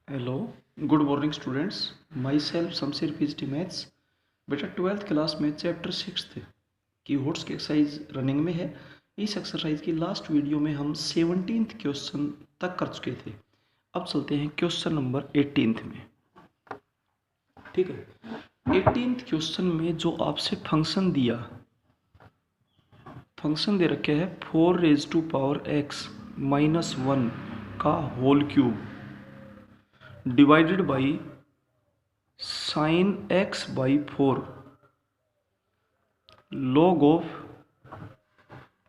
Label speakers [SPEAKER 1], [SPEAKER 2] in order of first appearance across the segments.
[SPEAKER 1] Hello, good morning students. My self Shamsher PhD maths. बेटा 12th class में chapter 6 की होट्स की एक्सरसाइज रनिंग में है। इस एक्सरसाइज की लास्ट वीडियो में हम 17th क्वेश्चन तक कर चुके थे। अब चलते हैं क्वेश्चन नंबर 18th में। ठीक है, 18th क्वेश्चन में जो आपसे फंक्शन दिया, फंक्शन दे रखे हैं 4⁻x - 1 का whole cube divided by sin x by 4 log of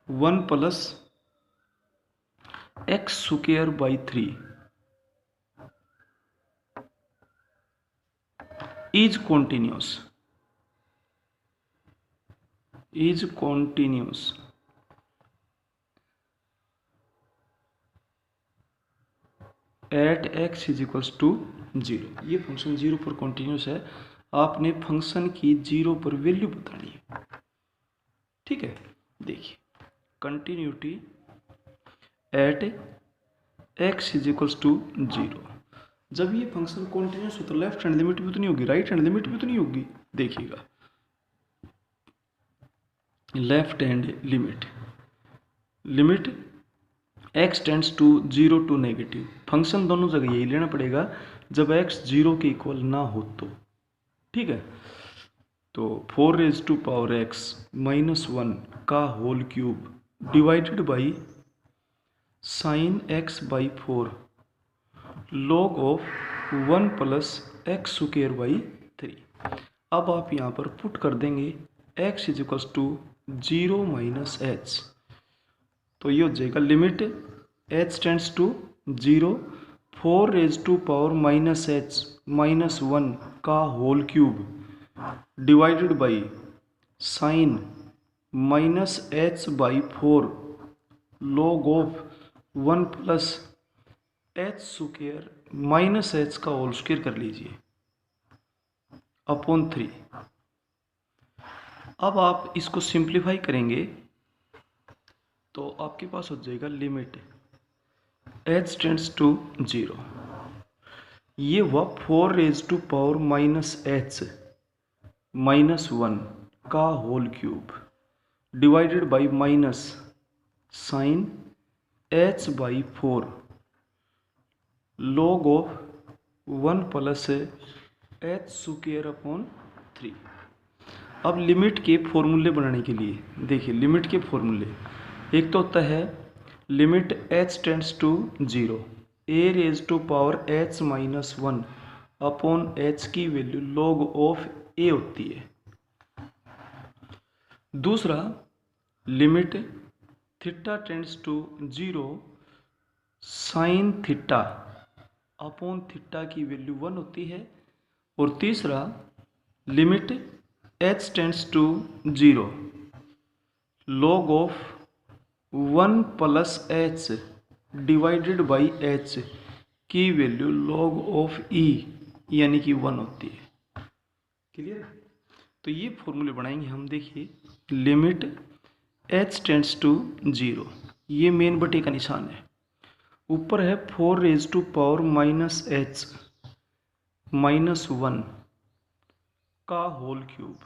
[SPEAKER 1] 1 plus x square by 3 is continuous at x is equals to 0। ये फंक्शन 0 पर कॉन्टिन्यूस है। आपने फंक्शन की 0 पर वैल्यू बतानी है। ठीक है, देखिए continuity at x is equals to 0। जब ये फंक्शन कॉन्टिन्यूस हो तो लेफ्ट हैंड लिमिट भी तो नहीं होगी, राइट हैंड लिमिट भी तो नहीं होगी। देखिएगा, left hand limit x tends to 0 to negative. Function दोनों जगह यही लेना पड़ेगा जब x 0 के इक्वल ना हो तो। ठीक है, तो 4⁻x - 1 का whole cube divided by sin x by 4 log of 1 plus x square by 3। अब आप यहाँ पर पुट कर देंगे x is equals to 0 minus H, तो ये हो जाएगा limit h tends to 0 4⁻⁻h - 1 का whole cube divided by sine -h by 4 log of 1 plus h square minus h का होल स्क्वायर कर लीजिए अपॉन 3। अब आप इसको सिंप्लीफाई करेंगे तो आपके पास हो जाएगा लिमिट h टेंड्स टू 0। ये हुआ 4⁻⁻h - 1 का whole cube divided by minus sine h by 4 log of 1 plus h square upon 3। अब लिमिट के फॉर्मूले बनाने के लिए देखिए, लिमिट के फॉर्मूले एक तो होता है limit h tends to 0 a⁻h - 1 upon h की वैल्यू log ऑफ a होती है। दूसरा limit theta tends to 0 sine theta upon theta की वैल्यू 1 होती है। और तीसरा limit h tends to 0 log of 1 plus h divided by h की वैल्यू log ऑफ e यानी कि 1 होती है। क्लियर? तो ये फॉर्मूले बनाएंगे हम। देखिए, लिमिट h टेंड्स टू 0, ये मेन बटे का निशान है। ऊपर है 4⁻⁻h - 1 का होल क्यूब,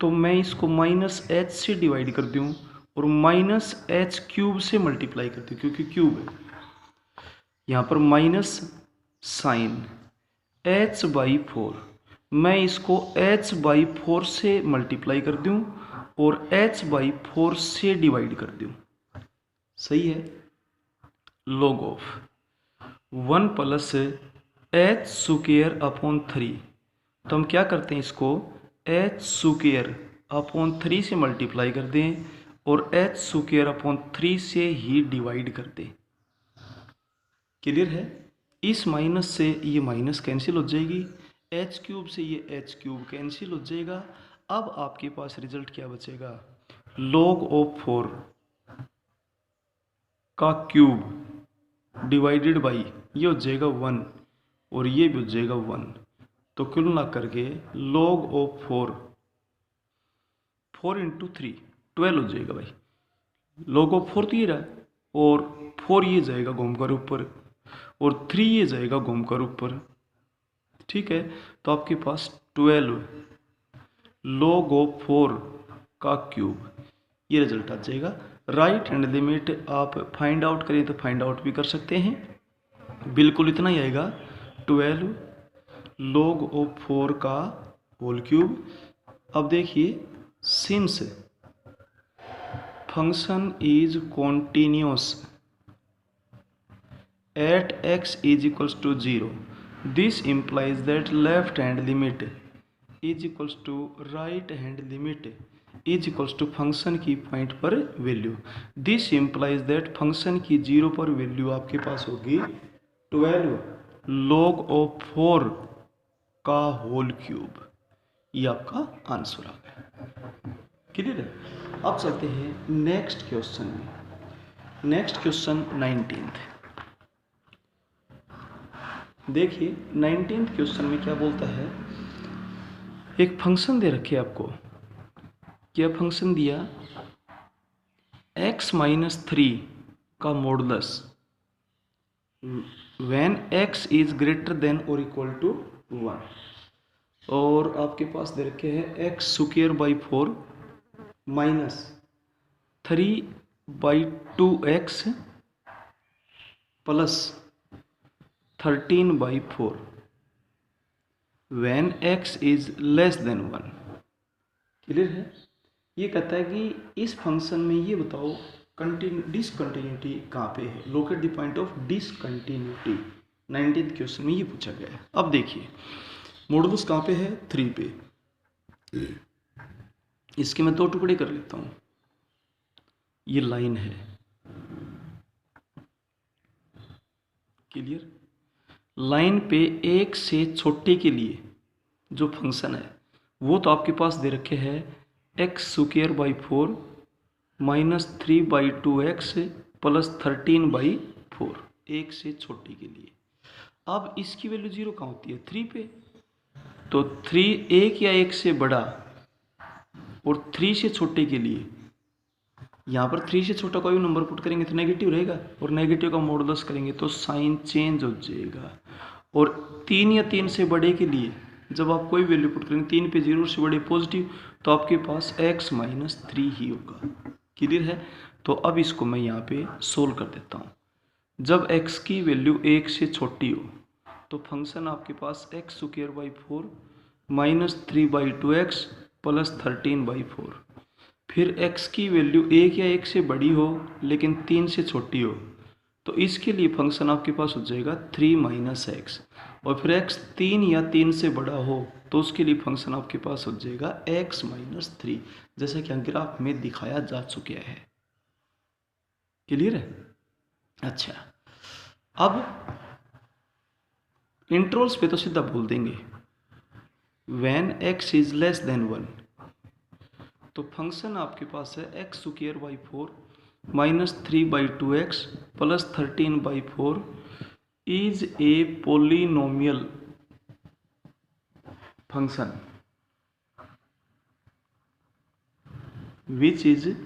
[SPEAKER 1] तो मैं इसको -h से डिवाइड कर दूं और -h³ से मल्टीप्लाई कर दूं क्योंकि क्यूब है। यहाँ पर माइनस साइन h बाई 4, मैं इसको h बाई 4 से मल्टीप्लाई कर दूं और h बाई 4 से डिवाइड कर दूं। सही है। log of 1 plus h square upon 3, तो हम क्या करते हैं, इसको h स्क्वायर अपॉन 3 से मल्टीप्लाई कर दें और h स्क्वायर अपॉन 3 से ही डिवाइड कर दें। क्लियर है? इस माइनस से ये माइनस कैंसिल हो जाएगी, h³ से ये h³ कैंसिल हो जाएगा। अब आपके पास रिजल्ट क्या बचेगा, log ऑफ 4 का क्यूब डिवाइडेड बाई ये हो जाएगा 1 और ये भी हो जाएगा 1, तो कुल ना करके log ऑफ 4 इंटू 3 12 हो जाएगा भाई। log ऑफ 4 तो ये रहा और 4 ये जाएगा घूम कर ऊपर और 3 ये जाएगा घूमकर ऊपर। ठीक है, तो आपके पास 12 log ऑफ 4 का क्यूब, ये रिजल्ट आ जाएगा। राइट हैंड लिमिट आप फाइंड आउट करें तो फाइंड आउट भी कर सकते हैं, बिल्कुल इतना ही आएगा, 12 log ऑफ 4 का होल क्यूब। अब देखिए, since function is continuous at x is equals to 0, this implies that left hand limit is equals to right hand limit is equals to function की पॉइंट पर value. This implies that function की 0 पर value आपके पास होगी 12 log of 4 का whole cube. ये आपका answer आ गया। क्लियर है? अब चलते हैं नेक्स्ट क्वेश्चन में। Next question 19th। देखिए 19th क्वेश्चन में क्या बोलता है, एक फंक्शन दे रखे आपको। क्या फंक्शन दिया, x माइनस 3 का modulus when x is greater than और इक्वल टू 1, और आपके पास दे रखे हैं x square by 4 minus 3 by 2x plus 13 by 4 when x is less than 1। Clear है? ये कहता है कि इस फंक्शन में ये बताओ डिसकंटिन्यूटी कहाँ पे है, locate the point of discontinuity. 19th question में ये पूछा गया है। अब देखिए मॉडुलस कहाँ पे है, 3 पे। इसके मैं 2 टुकड़े कर लेता हूँ। ये लाइन है, क्लियर? लाइन पे 1 से छोटे के लिए जो फंक्शन है वो तो आपके पास दे रखे हैं x square by 4 minus 3 by 2x plus 13 by 4, 1 से छोटे के लिए। अब इसकी वैल्यू 0 कहाँ होती है, 3 पे। तो 3 1 या 1 से बड़ा और 3 से छोटे के लिए, यहाँ पर 3 से छोटा कोई भी नंबर पुट करेंगे तो नेगेटिव रहेगा, और नेगेटिव का मॉडुलस करेंगे तो साइन चेंज हो जाएगा। और 3 या 3 से बड़े के लिए जब आप कोई वैल्यू पुट करेंगे 3 पे 0 से बड़े पॉजिटिव, तो आपके पास x माइनस 3 ही होगा। क्लियर है? तो अब इसको मैं यहाँ पे सोल्व कर देता हूँ। जब x की वैल्यू 1 से छोटी हो तो फंक्शन आपके पास x square by 4 minus 3 by 2x plus 13 by 4। फिर x की वैल्यू 1 या 1 से बड़ी हो लेकिन 3 से छोटी हो तो इसके लिए फंक्शन आपके पास हो जाएगा 3 माइनस एक्स। और फिर x 3 या 3 से बड़ा हो तो उसके लिए फंक्शन आपके पास हो जाएगा x माइनस 3, जैसा कि ग्राफ में दिखाया जा चुका है। क्लियर है? अच्छा, अब इंटरवल्स पे तो सीधा बोल देंगे when x is less than 1, तो फंक्शन आपके पास है x square by 4 minus 3 by 2x plus 13 by 4 is a polynomial function which is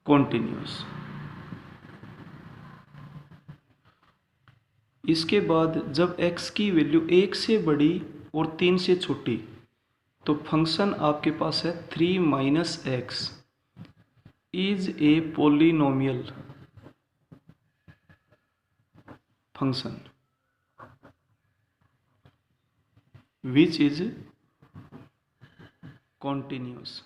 [SPEAKER 1] continuous. इसके बाद जब x की वैल्यू 1 से बड़ी और 3 से छोटी तो फंक्शन आपके पास है 3 minus x is a polynomial function which is continuous.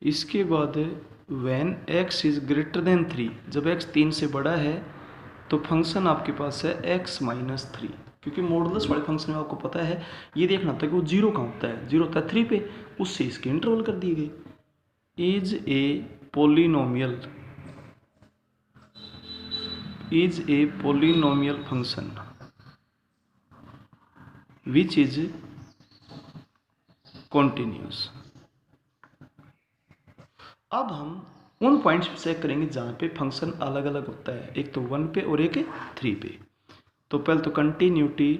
[SPEAKER 1] इसके बाद when x is greater than 3, जब x 3 से बड़ा है तो फंक्शन आपके पास है x माइनस 3, क्योंकि मॉडुलस वाले फंक्शन में आपको पता है ये देखना होता है कि वो 0 कहाँ होता है, 0 होता है 3 पे, उससे इसके इंटरवल कर दिए गए। Is a polynomial function which is continuous. अब हम उन पॉइंट्स पे चेक करेंगे जहाँ पे फंक्शन अलग अलग होता है, एक तो 1 पे और एक 3 पे। तो पहले तो continuity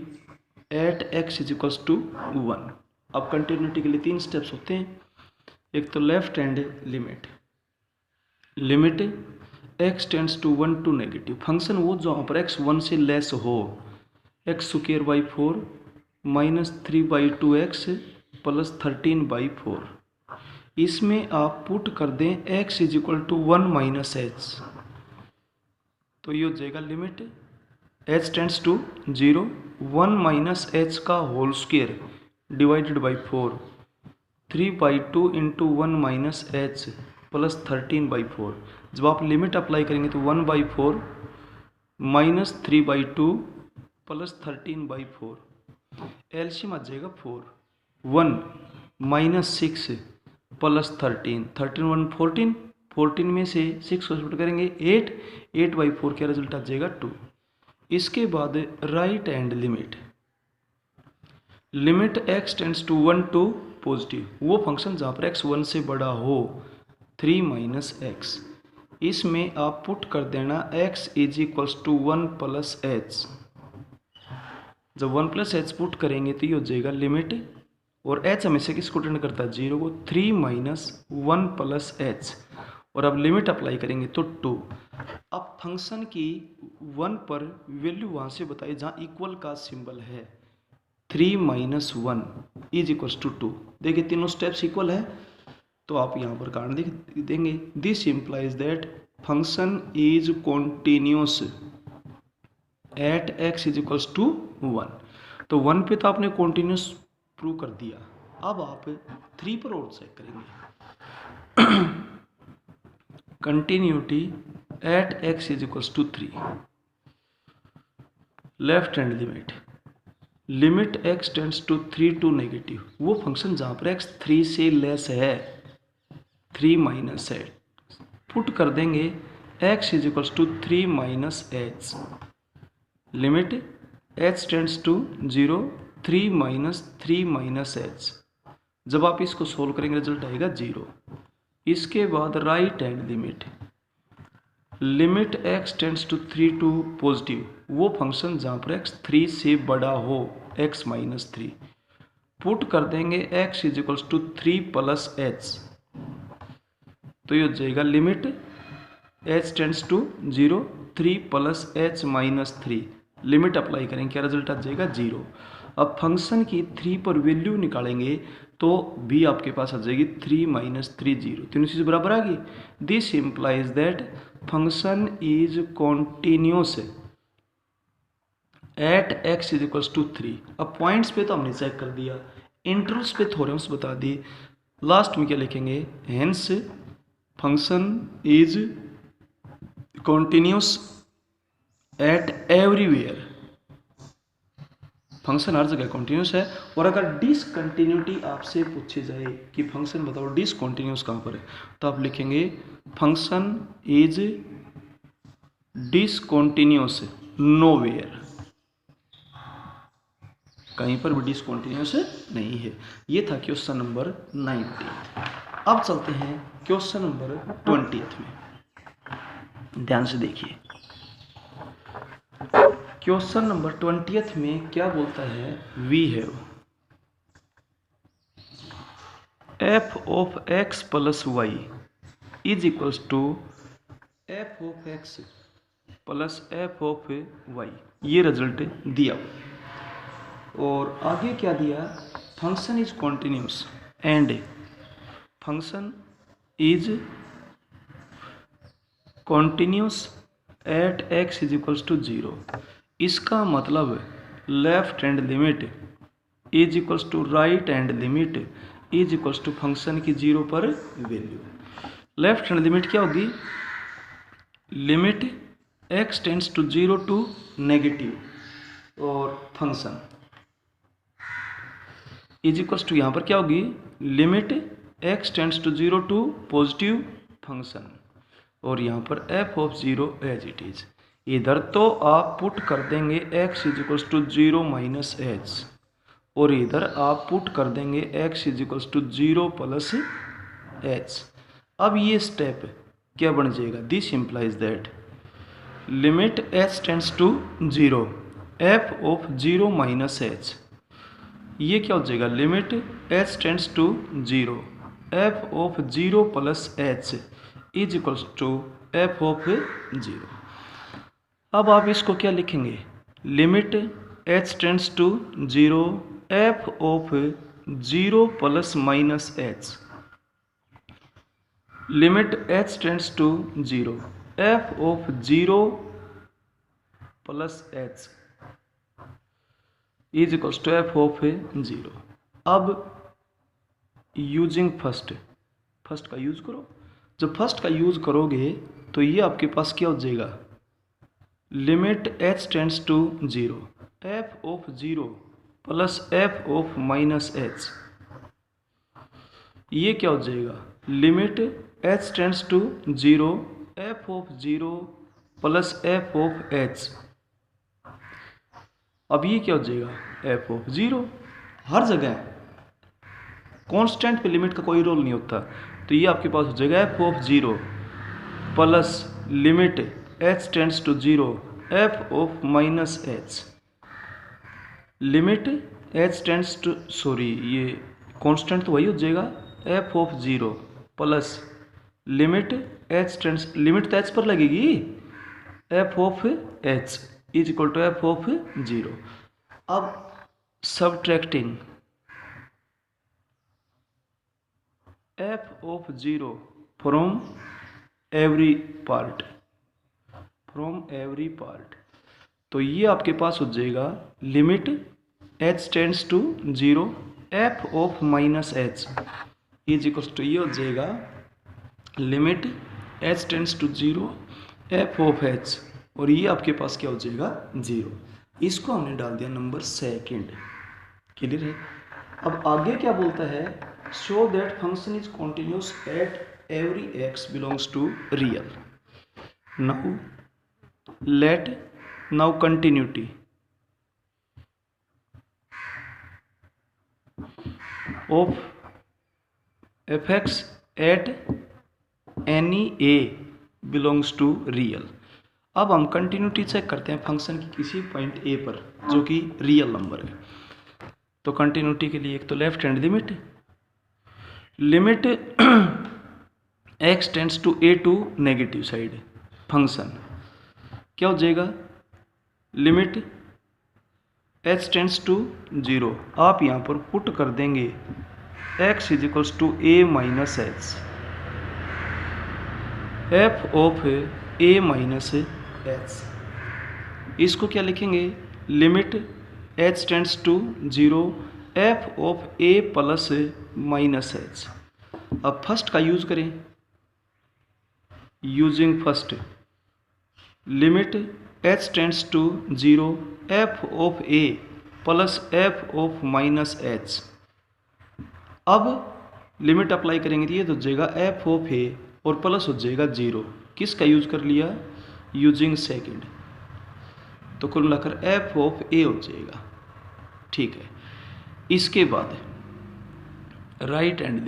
[SPEAKER 1] at x is equals to 1। अब कंटिन्यूटी के लिए 3 स्टेप्स होते हैं। एक तो left hand limit x tends to 1 to negative, function वो जहाँ पर x 1 से लेस हो, x square by 4 -3/2x plus 13/4, इसमें आप पुट कर दें x is equal to 1 minus H, तो ये हो जाएगा limit h tends to 0 1 minus h का whole square divided by 4 3/2 into 1 minus h plus 13/4। जब आप लिमिट अप्लाई करेंगे तो 1/4 माइनस 3/2 प्लस 13/4, एलसीएम आ जाएगा 4, 1 माइनस 6 प्लस 13, 13 1 14, 14 में से 6 को सब्ट्रैक्ट करेंगे 8, 8/4 का रिजल्ट आ जाएगा 2। इसके बाद right hand limit x tends to 1 to positive, वो फंक्शन जहाँ पर x 1 से बड़ा हो 3 माइनस एक्स, इसमें आप पुट कर देना x is equals to 1 plus H. जब 1 प्लस एच पुट करेंगे तो ये हो जाएगा लिमिट, और h हमेशा किसको टेंड करता है 0 को, 3 माइनस 1 प्लस एच, और अब लिमिट अप्लाई करेंगे तो 2। अब फंक्शन की 1 पर वैल्यू वहाँ से बताइए जहाँ इक्वल का सिंबल है, 3 माइनस 1 इज इक्वल्स टू 2। देखिए तीनों स्टेप्स इक्वल है तो आप यहाँ पर कारण देंगे, this implies that function is continuous at x is equals to 1। तो 1 पे तो आपने कॉन्टिन्यूस प्रूव कर दिया, अब आप 3 पर और चेक करेंगे continuity at x is equals to 3। Left hand limit x tends to 3 to negative, वो फंक्शन जहाँ पर x 3 से लेस है 3 माइनस है, पुट कर देंगे x is equals to 3 minus H, limit h tends to 0 3 minus H. जब आप इसको सोल्व करेंगे रिजल्ट आएगा 0। इसके बाद right hand limit x tends to 3 to positive, वो फंक्शन जहाँ पर x 3 से बड़ा हो x माइनस 3, पुट कर देंगे x is equals to 3 plus h, तो ये हो जाएगा limit h tends to 0 3 plus h minus 3, limit apply करेंगे क्या रिजल्ट आ जाएगा 0। अब फंक्शन की 3 पर वैल्यू निकालेंगे तो भी आपके पास आ जाएगी 3 माइनस 3 0, तीनों चीज़ बराबर आ गई। This implies that function is continuous at x is equals to 3। अब पॉइंट्स पे तो हमने चेक कर दिया, इंटरवल्स पे थ्योरम्स बता दिए, लास्ट में क्या लिखेंगे, hence function is continuous at everywhere, function हर जगह कॉन्टिन्यूस है। और अगर डिसकंटिन्यूटी आपसे पूछी जाए कि फंक्शन बताओ डिसकंटिन्यूस कहाँ पर है, तो आप लिखेंगे फंक्शन इज डिसकंटिन्यूस नोवेयर, कहीं पर भी डिसकंटिन्यूस नहीं है। ये था क्वेश्चन नंबर 19। अब चलते हैं क्वेश्चन नंबर 20 में, ध्यान से देखिए। क्वेश्चन नंबर 20 में क्या बोलता है, we have f of x plus y is equals to f of x plus f of y, ये रिजल्ट दिया। और आगे क्या दिया, function is continuous and function is continuous at x is equals to 0। इसका मतलब left hand limit is equals to right hand limit is equals to function की 0 पर वैल्यू। लेफ्ट हैंड लिमिट क्या होगी, limit x tends to 0 to negative और function is equals to, यहाँ पर क्या होगी, limit x tends to 0 to positive function, और यहाँ पर f of 0 as it is. इधर तो आप पुट कर देंगे x is equals to 0 minus h, और इधर आप पुट कर देंगे x is equals to 0 plus h. अब ये स्टेप क्या बन जाएगा, this implies that limit h tends to 0 f of 0 minus h, ये क्या हो जाएगा, limit h tends to 0 f of 0 plus h is equals to f of 0। अब आप इसको क्या लिखेंगे, limit h tends to 0 f of 0 plus minus H, limit h tends to 0 f of 0 plus h is equals to f of 0। अब using first का use करो। जब first का यूज करोगे तो ये आपके पास क्या हो जाएगा, limit h tends to 0 f of 0 plus f of minus h, ये क्या हो जाएगा, limit h tends to 0 f of 0 plus f of h। अब ये क्या हो जाएगा, एफ ऑफ 0। हर जगह कांस्टेंट पे लिमिट का कोई रोल नहीं होता, तो ये आपके पास हो जाएगा f of 0 plus limit h tends to 0 f of minus H, limit h tends to ये कांस्टेंट तो वही हो जाएगा f of 0 plus limit h tends, limit तो h पर लगेगी, f of h is equal to f of 0। अब subtracting f of 0 from every part, तो ये आपके पास हो जाएगा limit h tends to 0 f of minus H is equal to, ये हो जाएगा limit h tends to 0 f of h, और ये आपके पास क्या हो जाएगा 0। इसको हमने डाल दिया नंबर सेकंड। क्लियर है। अब आगे क्या बोलता है, show that function is continuous at every x belongs to real. Now continuity of fx at any a belongs to real. अब हम कंटिन्यूटी चेक करते हैं फंक्शन की किसी पॉइंट a पर जो कि रियल नंबर है। तो कंटिन्यूटी के लिए एक तो left hand limit x tends to a to negative side, function क्या हो जाएगा, लिमिट h टेंड्स टू 0, आप यहाँ पर पुट कर देंगे x is equals to a minus h, f of a minus h. इसको क्या लिखेंगे, limit h tends to 0 f of a plus minus h. अब फर्स्ट का यूज करें, using first limit h tends to 0 f of a plus f of minus h. अब limit apply करेंगे तो ये तो हो जाएगा एफ ऑफ a और प्लस हो जाएगा 0। किसका यूज कर लिया, यूजिंग सेकंड, तो कुल मिलाकर एफ ऑफ a हो जाएगा। ठीक है। इसके बाद right hand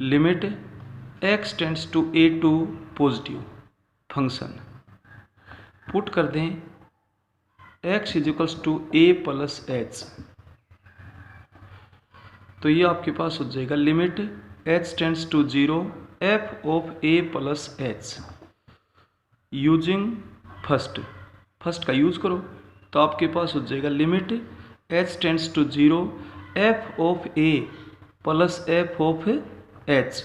[SPEAKER 1] limit x tends to a to positive, function put कर दें x is equals to a plus h, तो ये आपके पास हो जाएगा limit h tends to 0 f of a plus h. Using first का यूज करो तो आपके पास हो जाएगा limit h tends to 0 f of a plus f of h।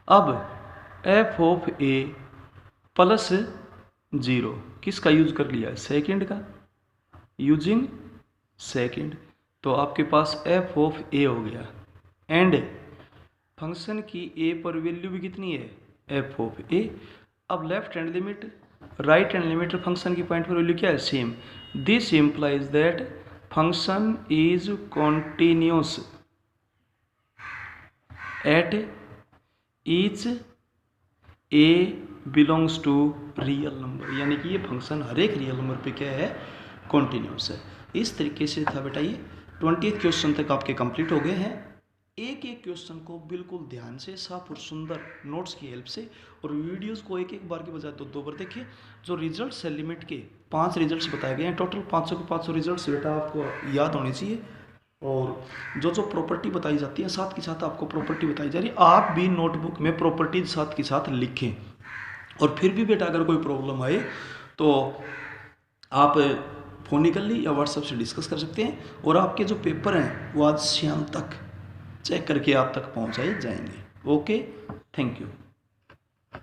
[SPEAKER 1] अब एफ ऑफ a प्लस 0 किसका यूज कर लिया है, सेकंड का, यूजिंग सेकंड, तो आपके पास एफ ऑफ a हो गया। एंड फंक्शन की a पर वैल्यू भी कितनी है, एफ ऑफ a। अब left hand limit right hand limit function की पॉइंट पर वैल्यू क्या है, same. This implies that function is continuous at each a belongs to real number, यानी कि ये फंक्शन हर एक रियल नंबर पे क्या है, कॉन्टिन्यूस है। इस तरीके से था बेटा ये 20th क्वेश्चन तक आपके कंप्लीट हो गए हैं। एक एक क्वेश्चन को बिल्कुल ध्यान से साफ और सुंदर नोट्स की हेल्प से और वीडियोस को एक एक बार के बजाय दो बार देखिए। जो रिजल्ट्स है लिमिट के 5 रिजल्ट्स बताए गए हैं, टोटल 500 के 500 रिजल्ट्स बेटा आपको याद होने चाहिए। और जो जो प्रॉपर्टी बताई जाती है साथ के साथ आपको प्रॉपर्टी बताई जा रही है, आप भी नोटबुक में प्रॉपर्टी साथ के साथ लिखें। और फिर भी बेटा अगर कोई प्रॉब्लम आए तो आप फ़ोन निकल ली या व्हाट्सएप से डिस्कस कर सकते हैं, और आपके जो पेपर हैं वो आज शाम तक चेक करके आप तक पहुंचाए जाएंगे। Okay, thank you.